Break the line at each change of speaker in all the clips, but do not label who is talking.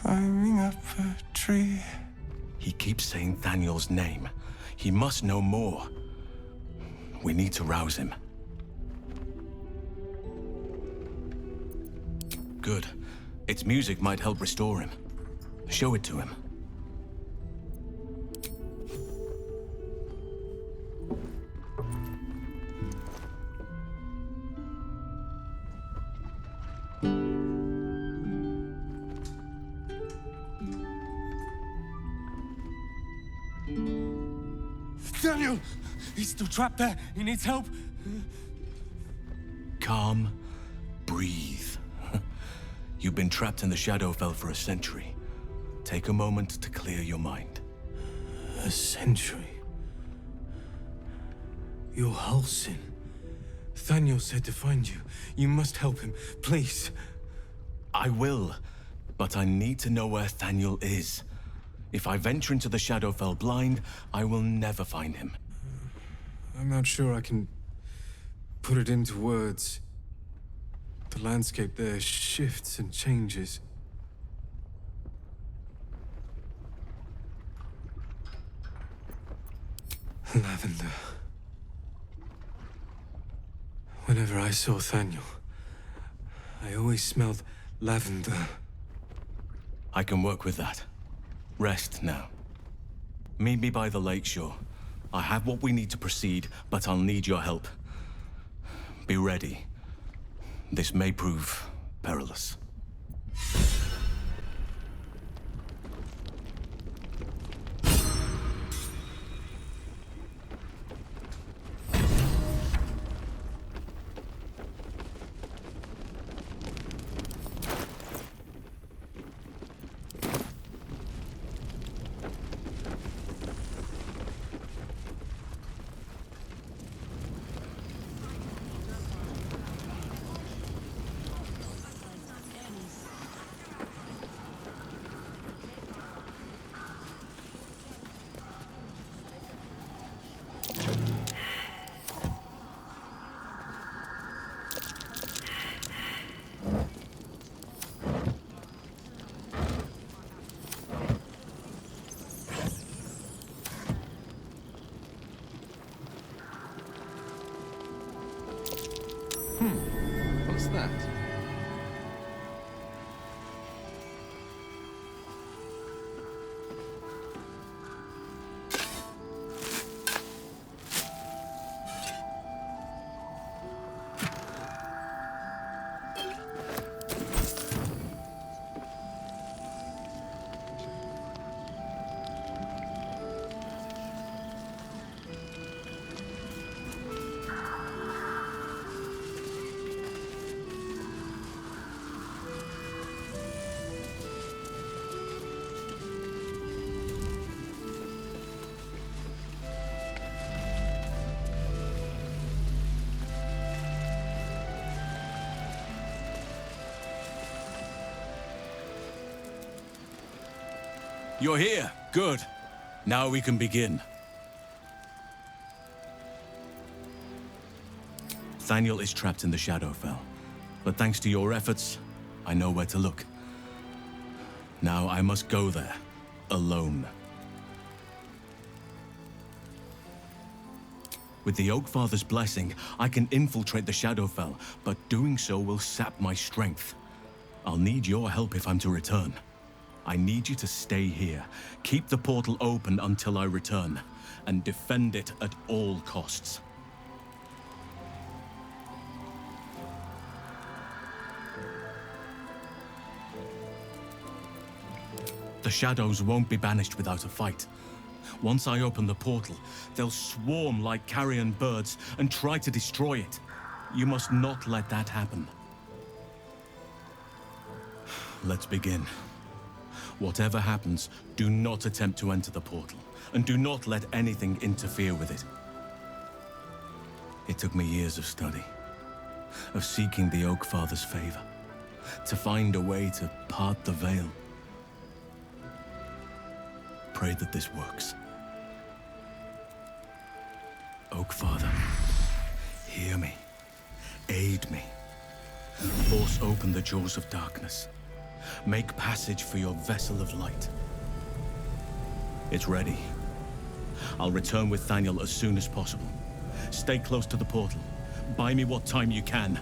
climbing up a tree.
He keeps saying Thaniel's name. He must know more. We need to rouse him. Good. Its music might help restore him. Show it to him.
Daniel! He's still trapped there. He needs help.
Calm. Breathe. You've been trapped in the Shadowfell for a century. Take a moment to clear your mind.
A century? You're Halsin. Thaniel said to find you. You must help him, please.
I will, but I need to know where Thaniel is. If I venture into the Shadowfell blind, I will never find him.
I'm not sure I can put it into words. The landscape there shifts and changes. Lavender. Whenever I saw Thaniel, I always smelled lavender.
I can work with that. Rest now. Meet me by the lakeshore. I have what we need to proceed, but I'll need your help. Be ready. This may prove perilous.
What's that?
You're here. Good. Now we can begin. Thaniel is trapped in the Shadowfell, but thanks to your efforts, I know where to look. Now I must go there, alone. With the Oakfather's blessing, I can infiltrate the Shadowfell, but doing so will sap my strength. I'll need your help if I'm to return. I need you to stay here, keep the portal open until I return, and defend it at all costs. The shadows won't be banished without a fight. Once I open the portal, they'll swarm like carrion birds and try to destroy it. You must not let that happen. Let's begin. Whatever happens, do not attempt to enter the portal, and do not let anything interfere with it. It took me years of study, of seeking the Oakfather's favor, to find a way to part the veil. Pray that this works. Oakfather, hear me, aid me, force open the jaws of darkness. Make passage for your vessel of light. It's ready. I'll return with Thaniel as soon as possible. Stay close to the portal. Buy me what time you can.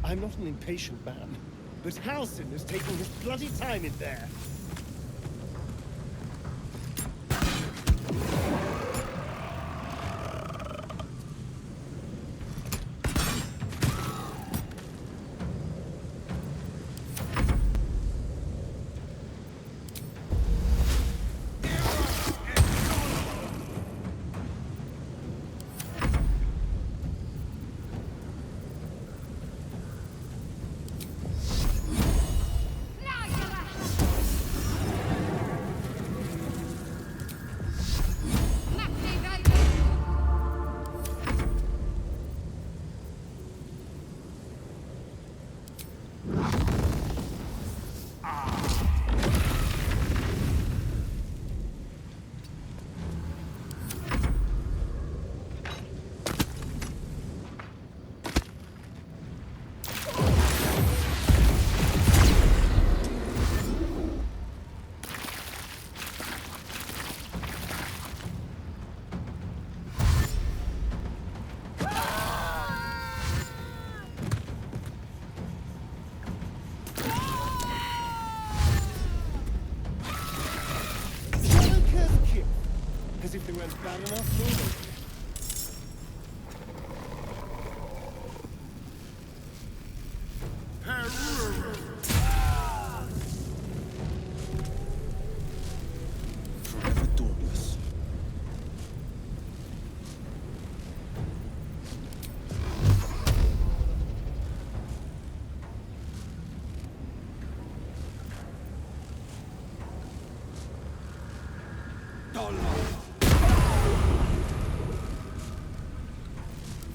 I'm not an impatient man, but Halsin is taking his bloody time in there. As if they weren't bad enough, were they? Forever dauntless.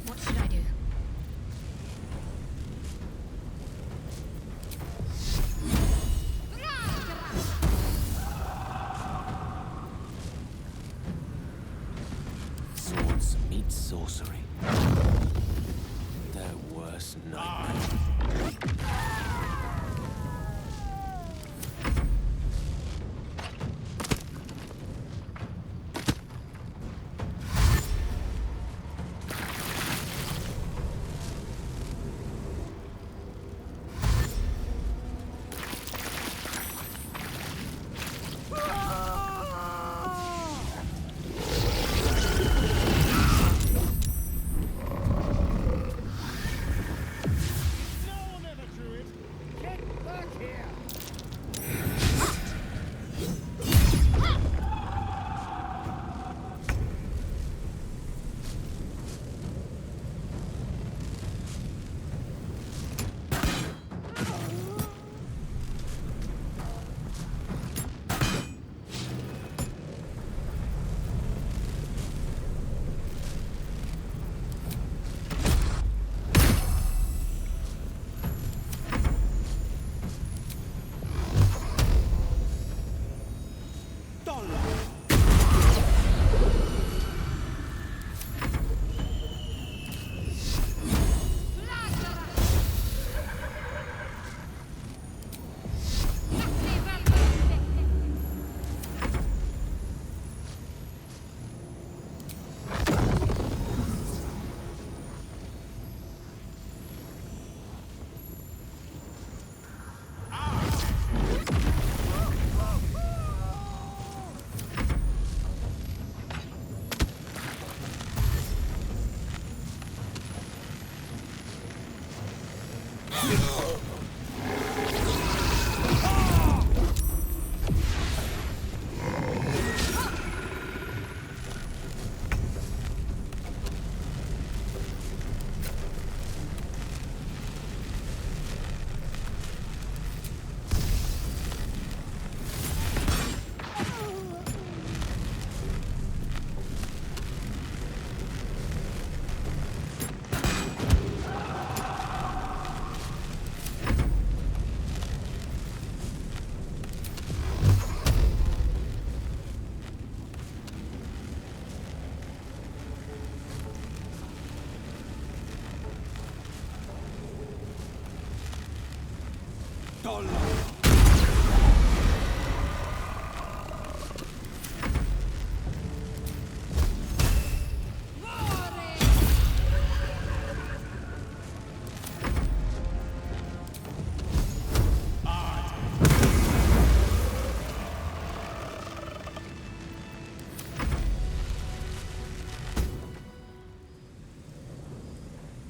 What should I do?
Swords meet sorcery. Their worst nightmare.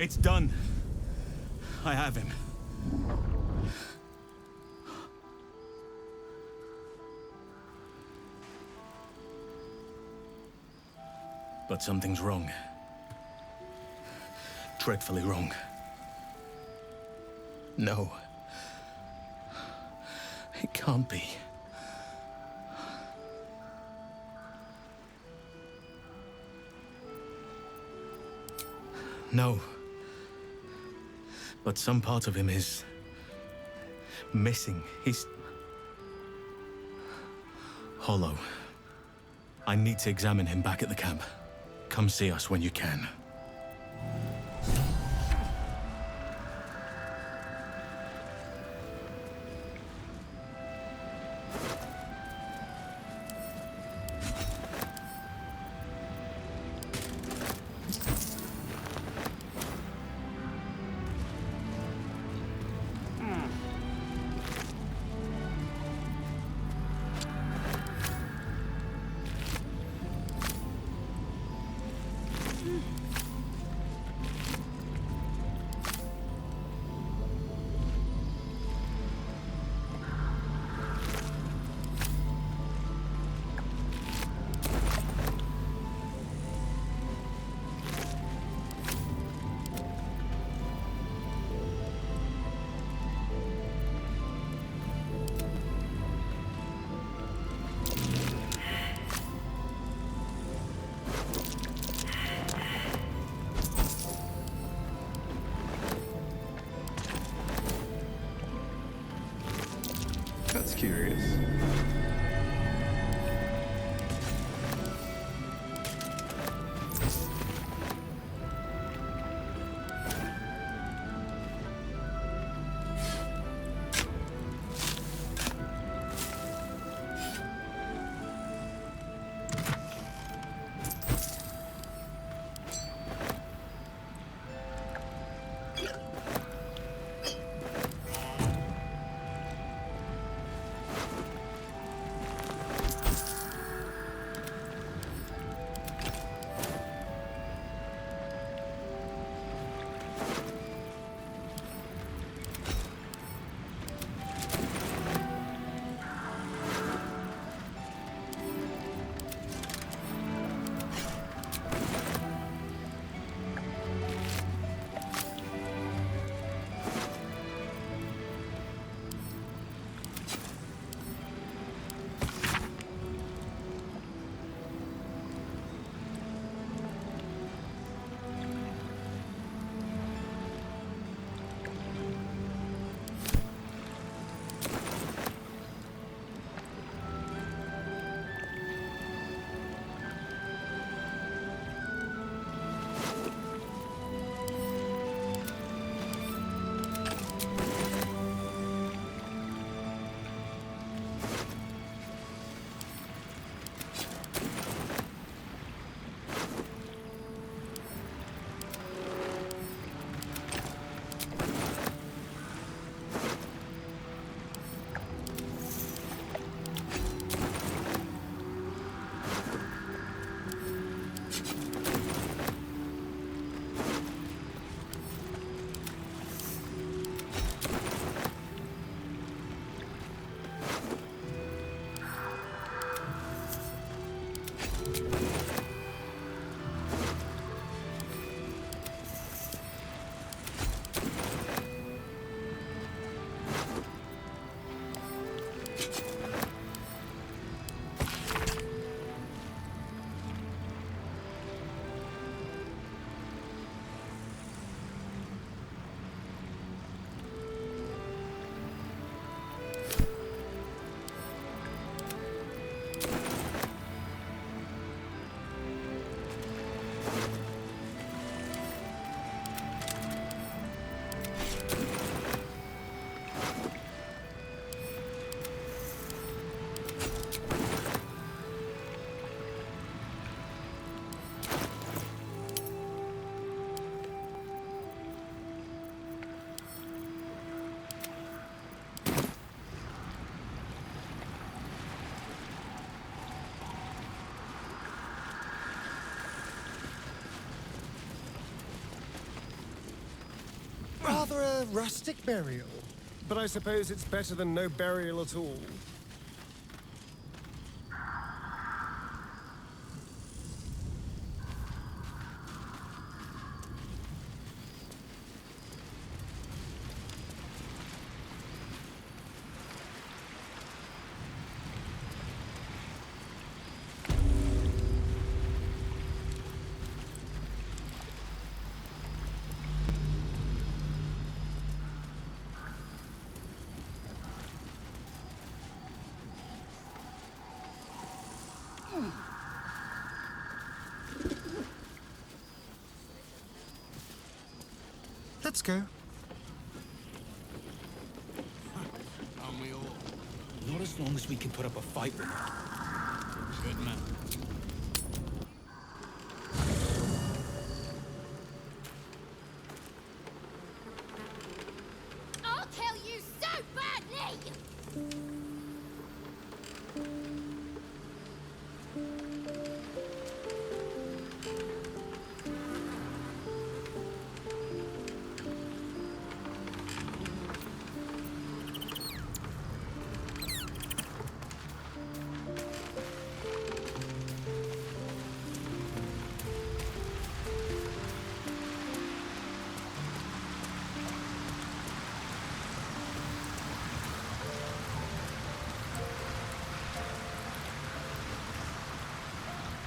It's done. I have him. But something's wrong. Dreadfully wrong. No. It can't be. No. But some part of him is missing. He's hollow. I need to examine him back at the camp. Come see us when you can.
Rather a rustic burial, but I suppose it's better than no burial at all. Let's go.
Aren't we all?
Not as long as we can put up a fight with it.
Good man.
I'll kill you so badly!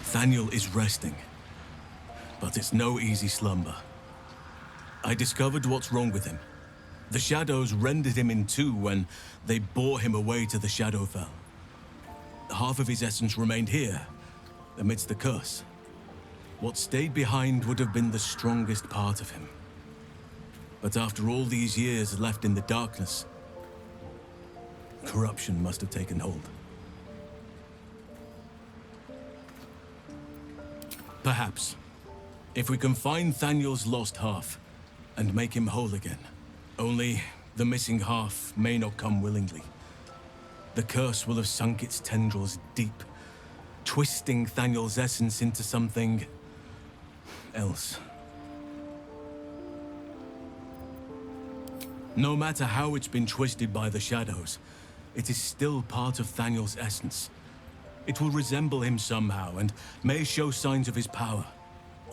Thaniel is resting, but it's no easy slumber. I discovered what's wrong with him. The shadows rendered him in two when they bore him away to the Shadowfell. Half of his essence remained here, amidst the curse. What stayed behind would have been the strongest part of him. But after all these years left in the darkness, corruption must have taken hold. Perhaps, if we can find Thaniel's lost half and make him whole again. Only the missing half may not come willingly. The curse will have sunk its tendrils deep, twisting Thaniel's essence into something else. No matter how it's been twisted by the shadows, it is still part of Thaniel's essence. It will resemble him somehow and may show signs of his power.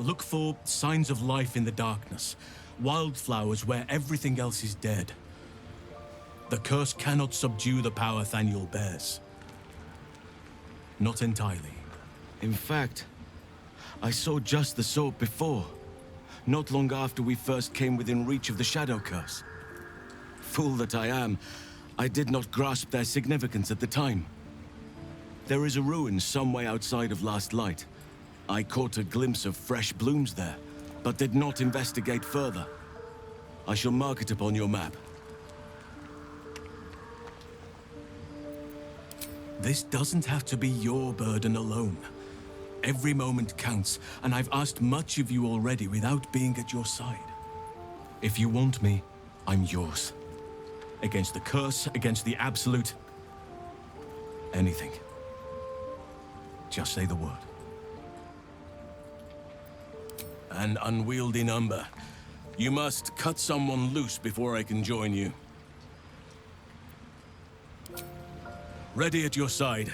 Look for signs of life in the darkness, wildflowers where everything else is dead. The curse cannot subdue the power Thaniel bears. Not entirely. In fact, I saw just the sort before, not long after we first came within reach of the Shadow Curse. Fool that I am, I did not grasp their significance at the time. There is a ruin some way outside of Last Light. I caught a glimpse of fresh blooms there, but did not investigate further. I shall mark it upon your map. This doesn't have to be your burden alone. Every moment counts, and I've asked much of you already without being at your side. If you want me, I'm yours. Against the curse, against the absolute, anything. Just say the word. An unwieldy number. You must cut someone loose before I can join you. Ready at your side.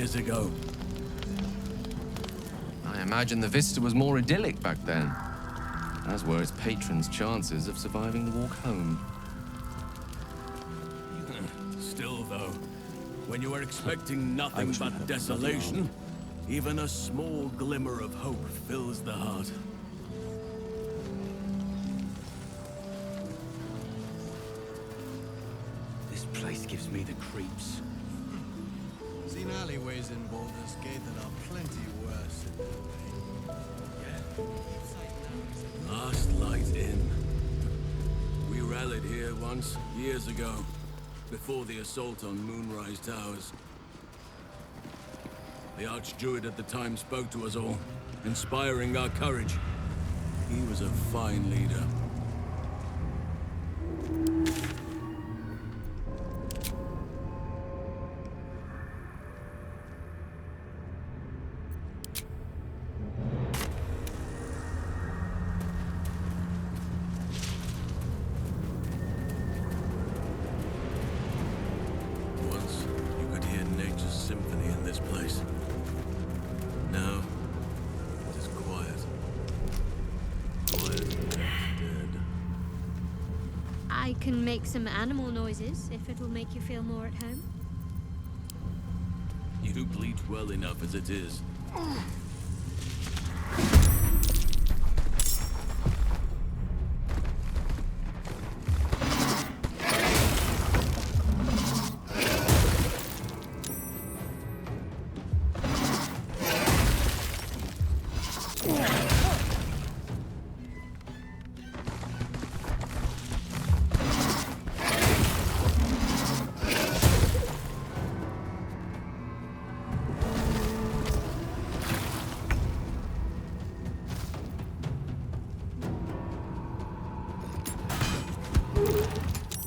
years ago.
I imagine the vista was more idyllic back then, as were its patrons' chances of surviving the walk home.
Still, though, when you are expecting nothing but desolation, even a small glimmer of hope fills the heart.
This place gives me the creeps.
Seen alleyways in Baldur's Gate that are plenty worse in the rain.
Last Light Inn. We rallied here once, years ago, before the assault on Moonrise Towers. The Archdruid at the time spoke to us all, inspiring our courage. He was a fine leader. Once, you could hear nature's symphony in this place. Now, it is quiet. Quiet and dead.
I can make some animal noises if it will make you feel more at home.
You bleat well enough as it is.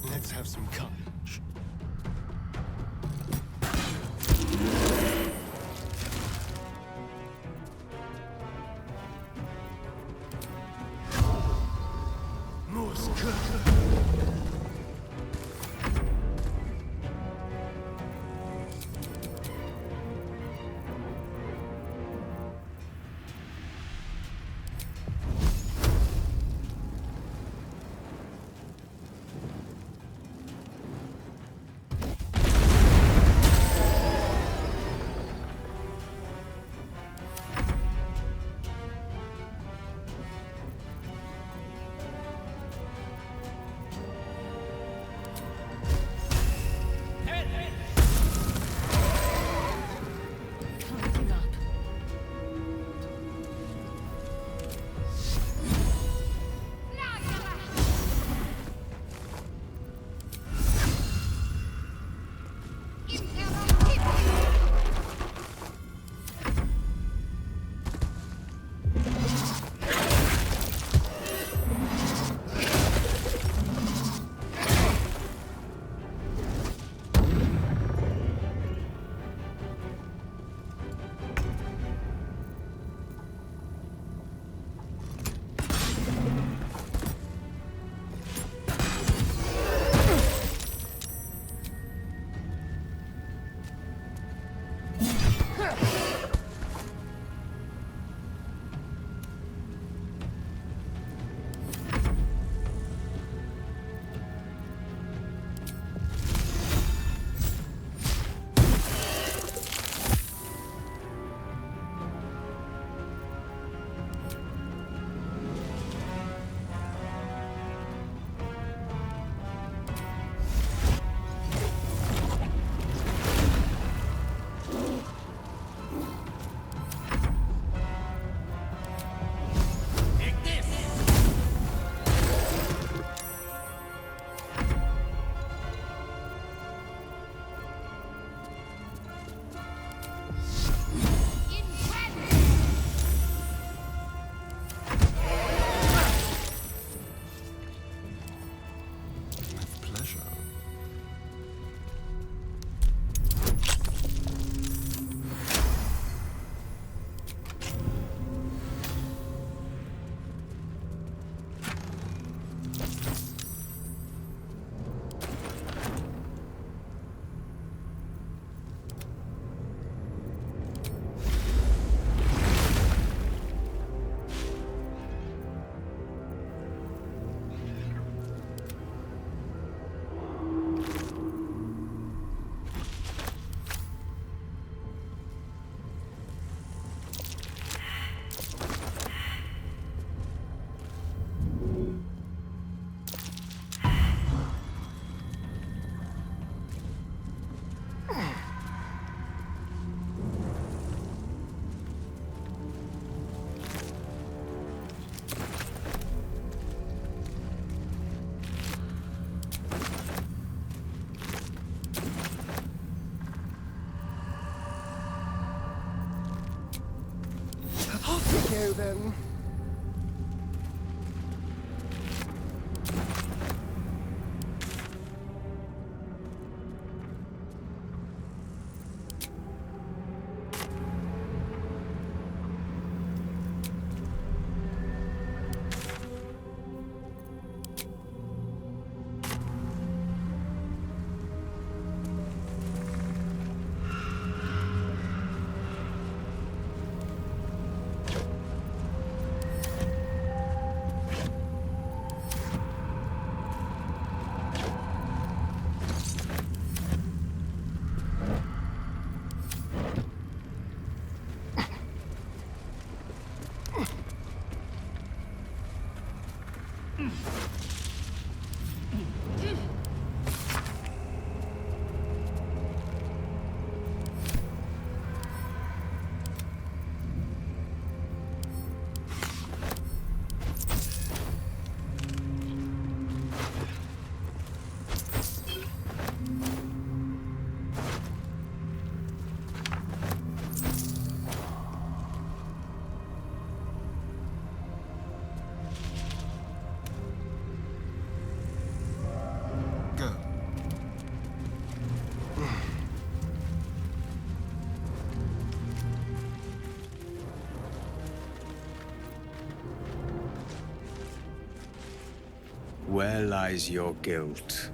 Let's have some courage. Morse go then.
Where lies your guilt?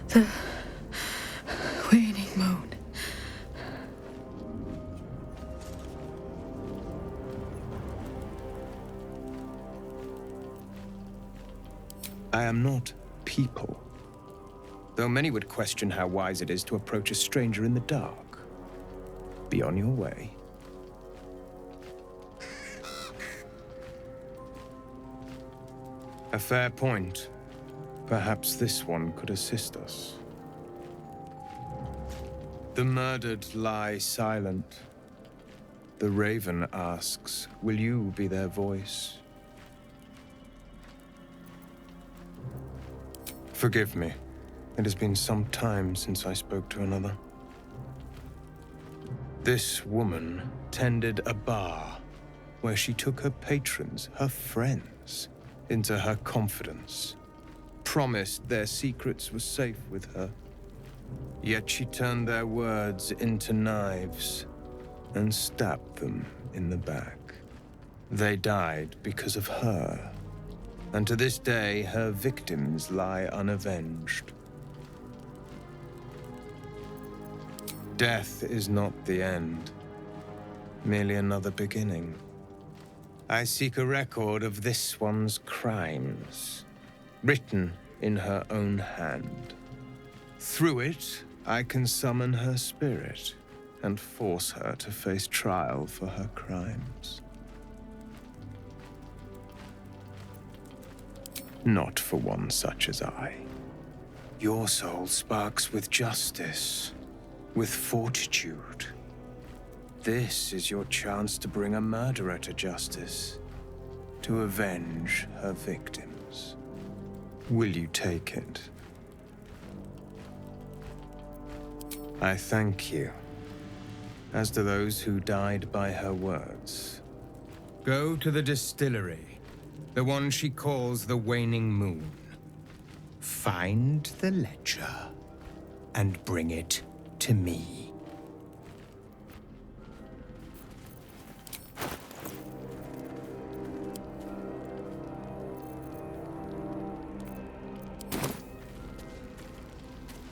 The waning moon.
I am not people. Though many would question how wise it is to approach a stranger in the dark. Be on your way. A fair point. Perhaps this one could assist us. The murdered lie silent. The raven asks, will you be their voice? Forgive me. It has been some time since I spoke to another. This woman tended a bar where she took her patrons, her friends, into her confidence, promised their secrets were safe with her. Yet she turned their words into knives and stabbed them in the back. They died because of her, and to this day her victims lie unavenged. Death is not the end, merely another beginning. I seek a record of this one's crimes, written in her own hand. Through it, I can summon her spirit and force her to face trial for her crimes. Not for one such as I. Your soul sparks with justice, with fortitude. This is your chance to bring a murderer to justice, to avenge her victims. Will you take it? I thank you, as do those who died by her words. Go to the distillery, the one she calls the Waning Moon. Find the ledger and bring it to me.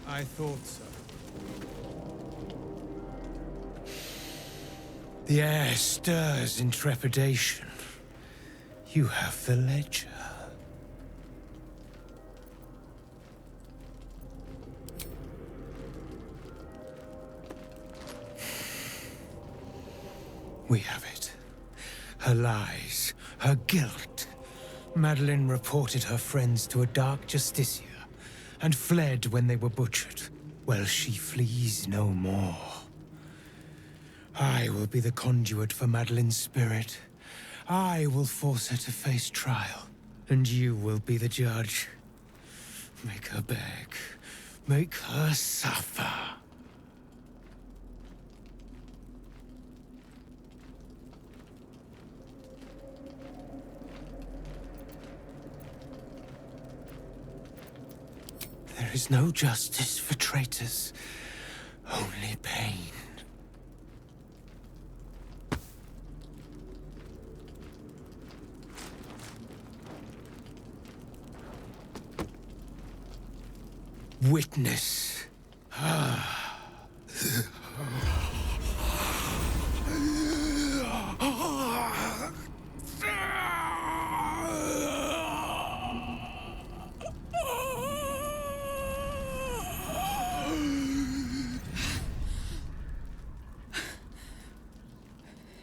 I thought so.
The air stirs in trepidation. You have the ledger. We have it. Her lies, her guilt. Madeline reported her friends to a dark justiciar and fled when they were butchered. Well, she flees no more. I will be the conduit for Madeline's spirit. I will force her to face trial, and you will be the judge. Make her beg. Make her suffer. There is no justice for traitors, only pain. Witness.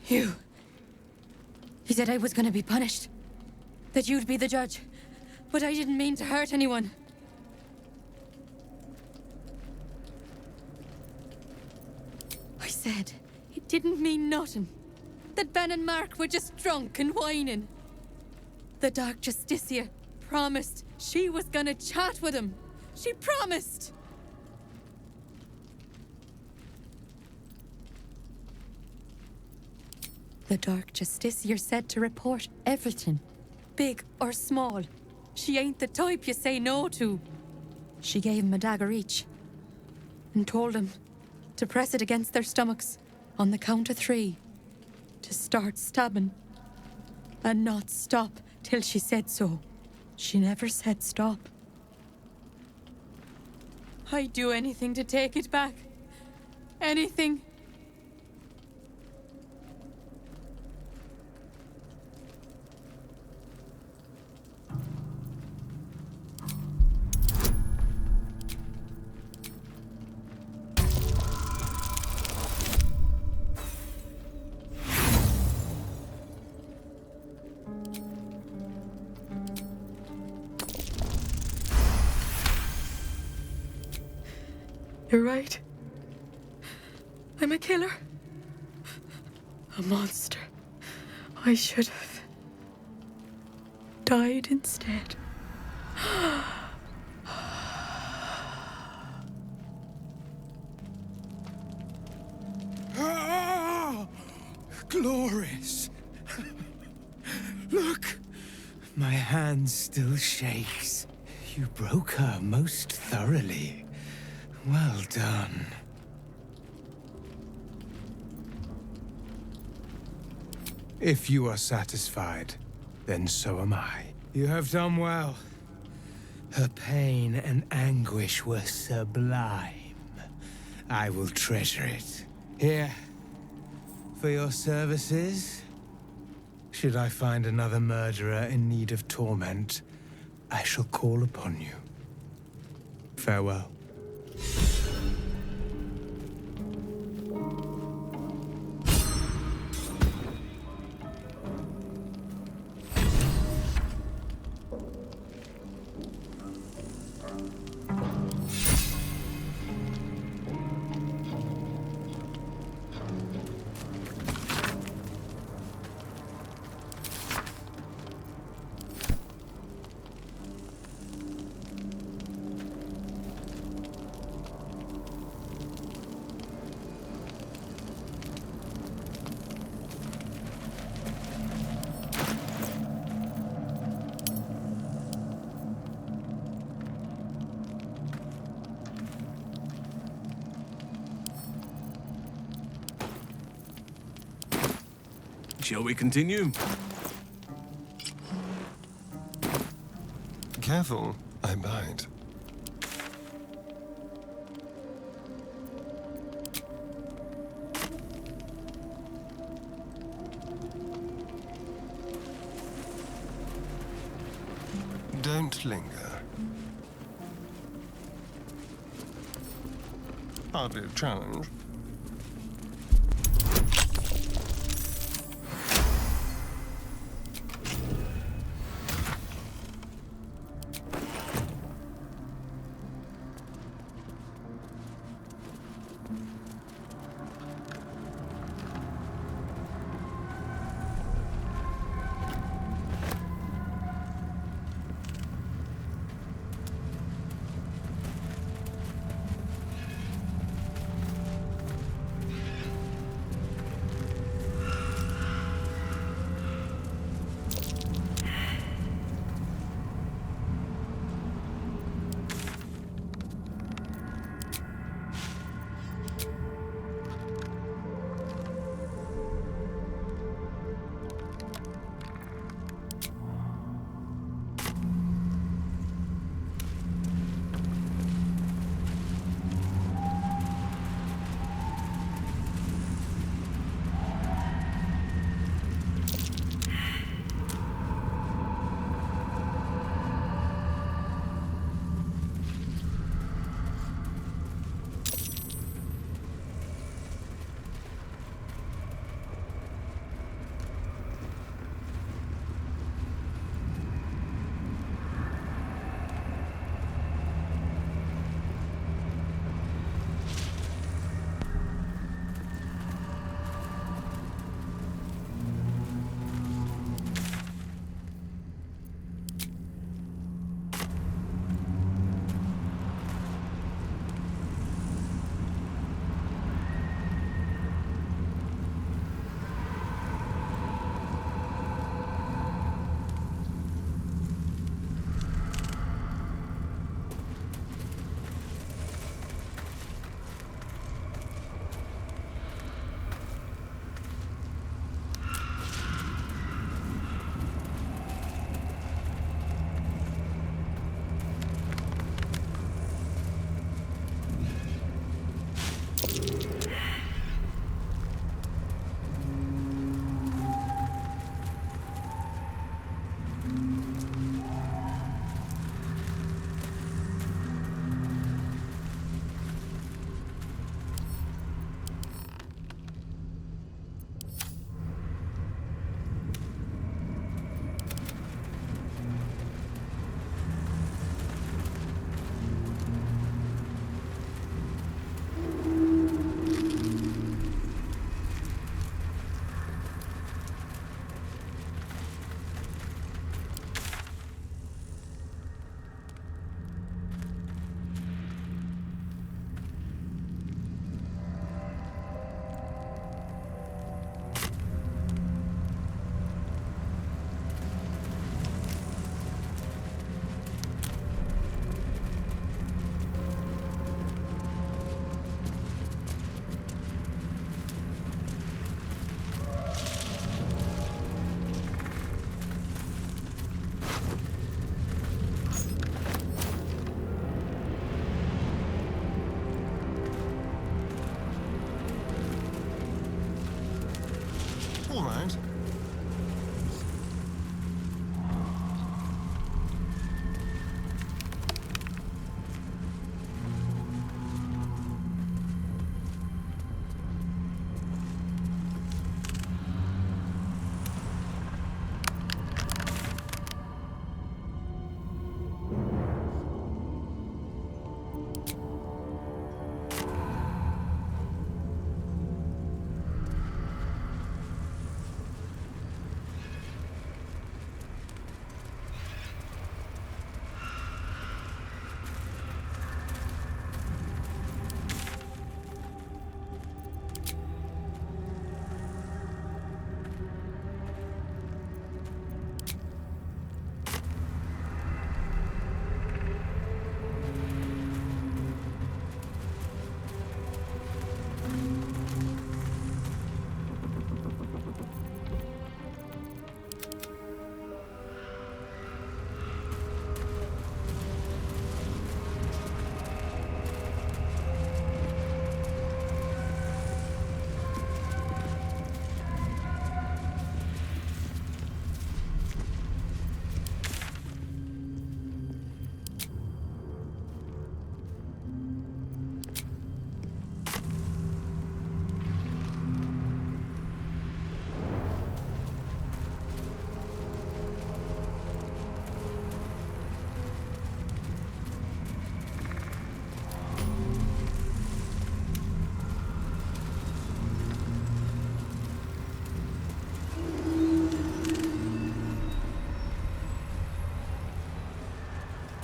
You. He said I was gonna be punished. That you'd be the judge. But I didn't mean to hurt anyone. I said it didn't mean nothing. That Ben and Mark were just drunk and whining. The Dark Justicia promised she was gonna chat with him. She promised! The Dark Justiciar said to report everything, big or small. She ain't the type you say no to. She gave him a dagger each and told them to press it against their stomachs on the count of 3, to start stabbing and not stop till she said so. She never said stop. I'd do anything to take it back. Anything. You're right. I'm a killer. A monster. I should have died instead.
Ah! Glorious! Look! My hand still shakes. You broke her most thoroughly. Well done. If you are satisfied, then so am I. You have done well. Her pain and anguish were sublime. I will treasure it. Here, for your services. Should I find another murderer in need of torment, I shall call upon you. Farewell.
Shall we continue?
Careful, I bite. Don't linger. Hardly a challenge. right?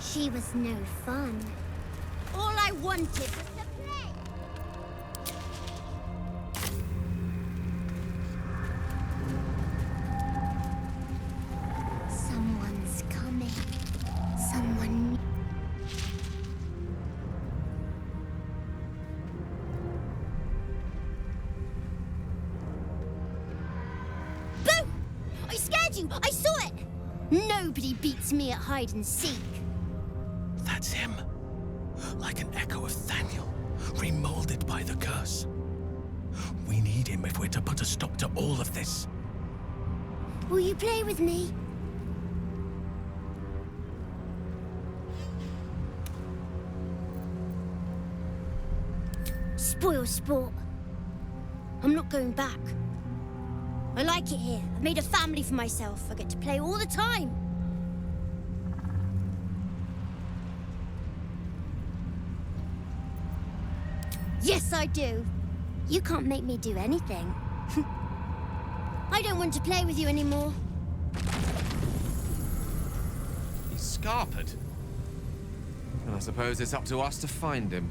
She was no fun. All I wanted was to play. Someone's coming. Someone... Boo! I scared you! I saw it! Nobody beats me at hide and seek.
That's him. Like an echo of Thaniel, remolded by the curse. We need him if we're to put a stop to all of this.
Will you play with me? Spoil sport. I'm not going back. I like it here. I've made a family for myself. I get to play all the time. Yes, I do. You can't make me do anything. I don't want to play with you anymore.
He's scarpered. And I suppose it's up to us to find him.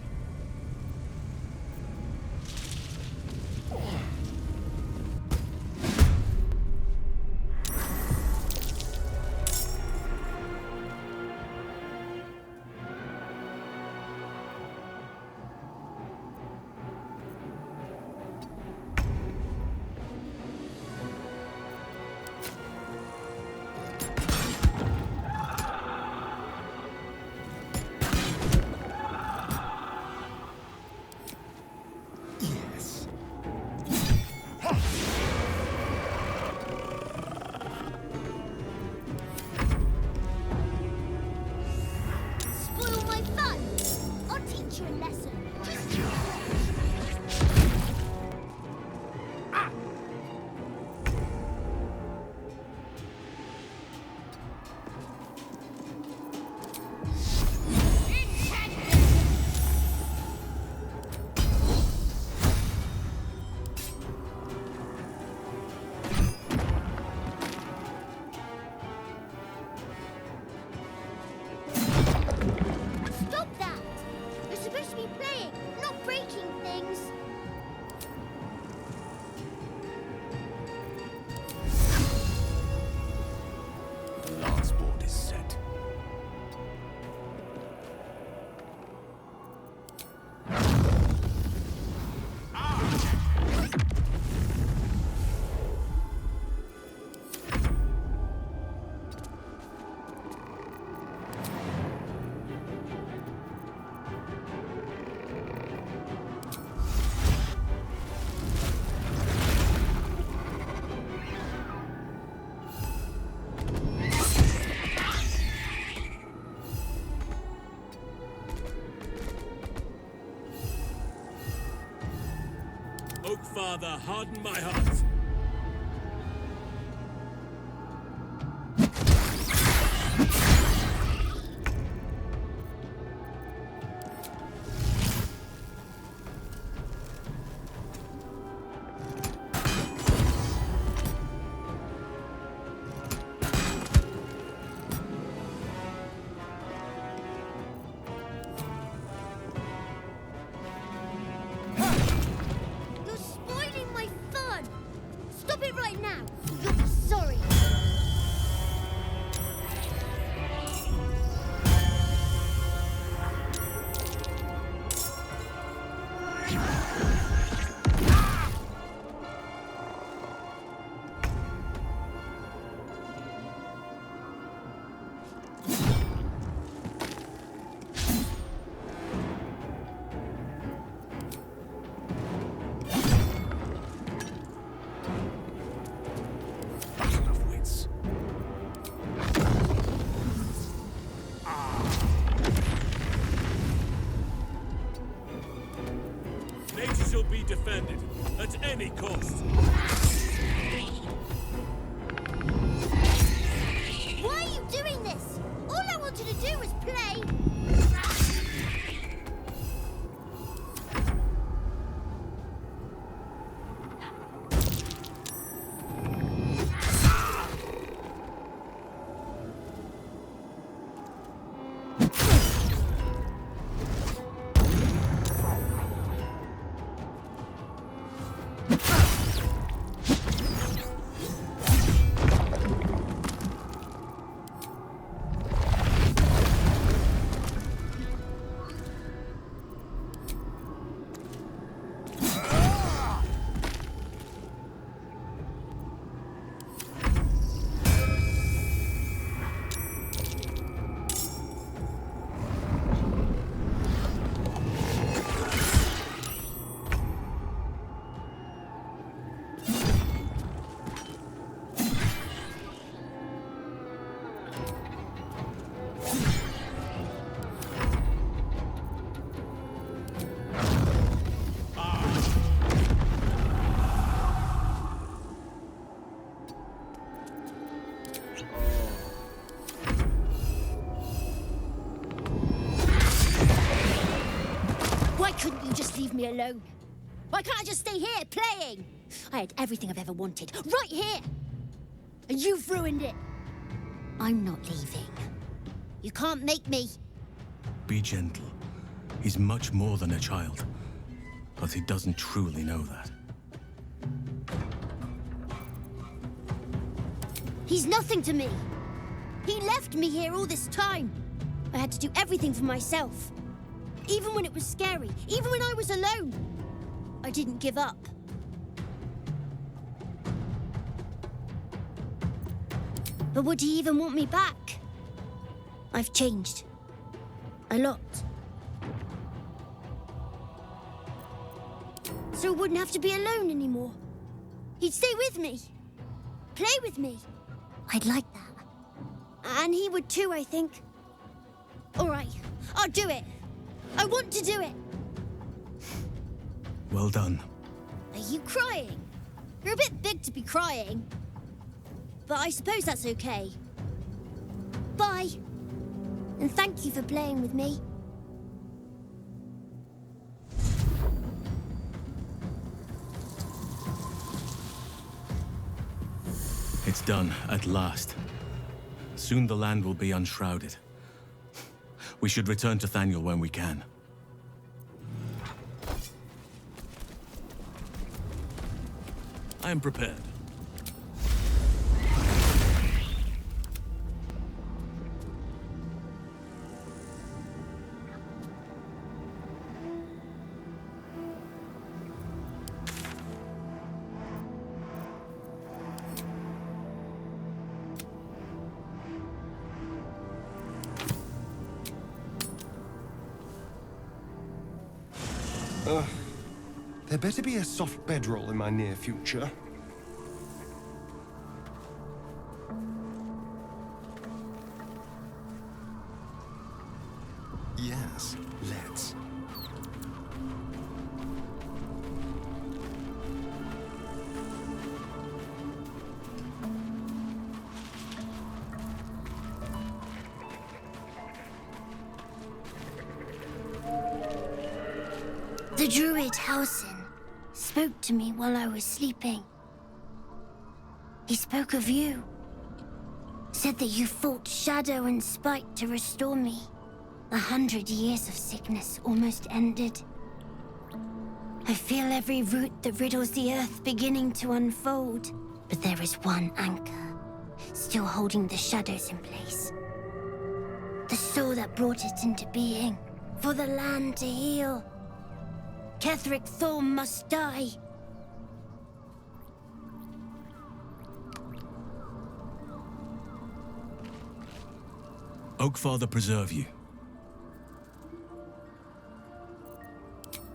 Father, harden my heart.
You're spoiling my fun! Stop it right now! You'll be sorry!
Battle of wits. Nature shall be defended at any cost.
Why are you doing this? All I wanted to do was play! Why couldn't you just leave me alone? Why can't I just stay here, playing? I had everything I've ever wanted, right here! And you've ruined it! I'm not leaving. You can't make me.
Be gentle. He's much more than a child. But he doesn't truly know that.
He's nothing to me. He left me here all this time. I had to do everything for myself. Even when it was scary, even when I was alone. I didn't give up. But would he even want me back? I've changed. A lot. So I wouldn't have to be alone anymore. He'd stay with me. Play with me. I'd like that. And he would too, I think. All right, I'll do it. I want to do it.
Well done.
Are you crying? You're a bit big to be crying. But I suppose that's okay. Bye. And thank you for playing with me.
It's done, at last. Soon the land will be unshrouded. We should return to Thaniel when we can.
I am prepared.
There better be a soft bedroll in my near future. Yes, let's.
The druid Halsin spoke to me while I was sleeping. He spoke of you. Said that you fought shadow and spite to restore me. 100 years of sickness almost ended. I feel every root that riddles the earth beginning to unfold. But there is one anchor, still holding the shadows in place. The soul that brought it into being, for the land to heal. Ketheric Thorm must die.
Oakfather preserve you.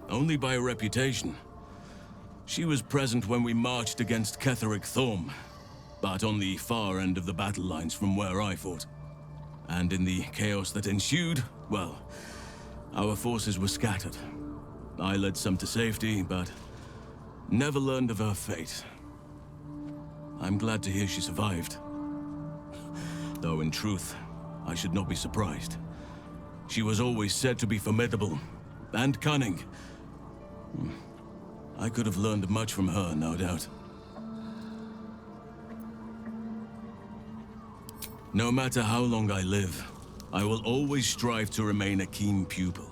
Only by reputation. She was present when we marched against Ketheric Thorm, but on the far end of the battle lines from where I fought. And in the chaos that ensued, well, our forces were scattered. I led some to safety, but never learned of her fate. I'm glad to hear she survived. Though in truth, I should not be surprised. She was always said to be formidable and cunning. I could have learned much from her, no doubt. No matter how long I live, I will always strive to remain a keen pupil.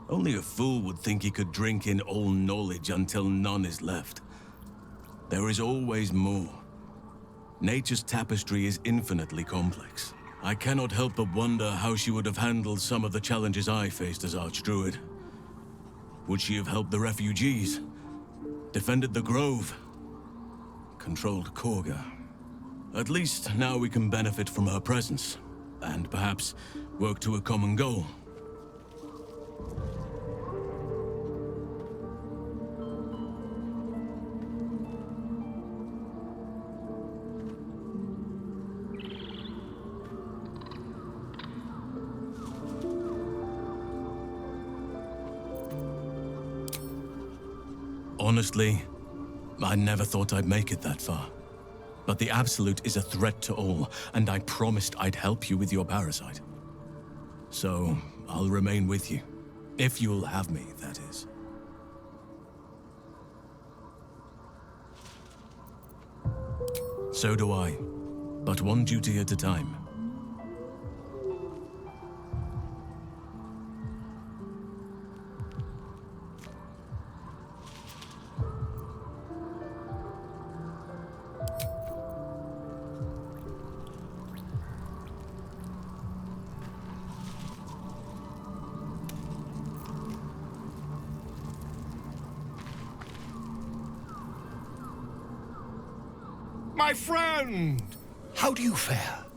Only a fool would think he could drink in all knowledge until none is left. There is always more. Nature's tapestry is infinitely complex. I cannot help but wonder how she would have handled some of the challenges I faced as Archdruid. Would she have helped the refugees? Defended the Grove? Controlled Korga? At least now we can benefit from her presence, and perhaps work to a common goal. Honestly, I never thought I'd make it that far. But the Absolute is a threat to all, and I promised I'd help you with your parasite. So, I'll remain with you. If you'll have me, that is. So do I. But one duty at a time.
My friend! How do you fare?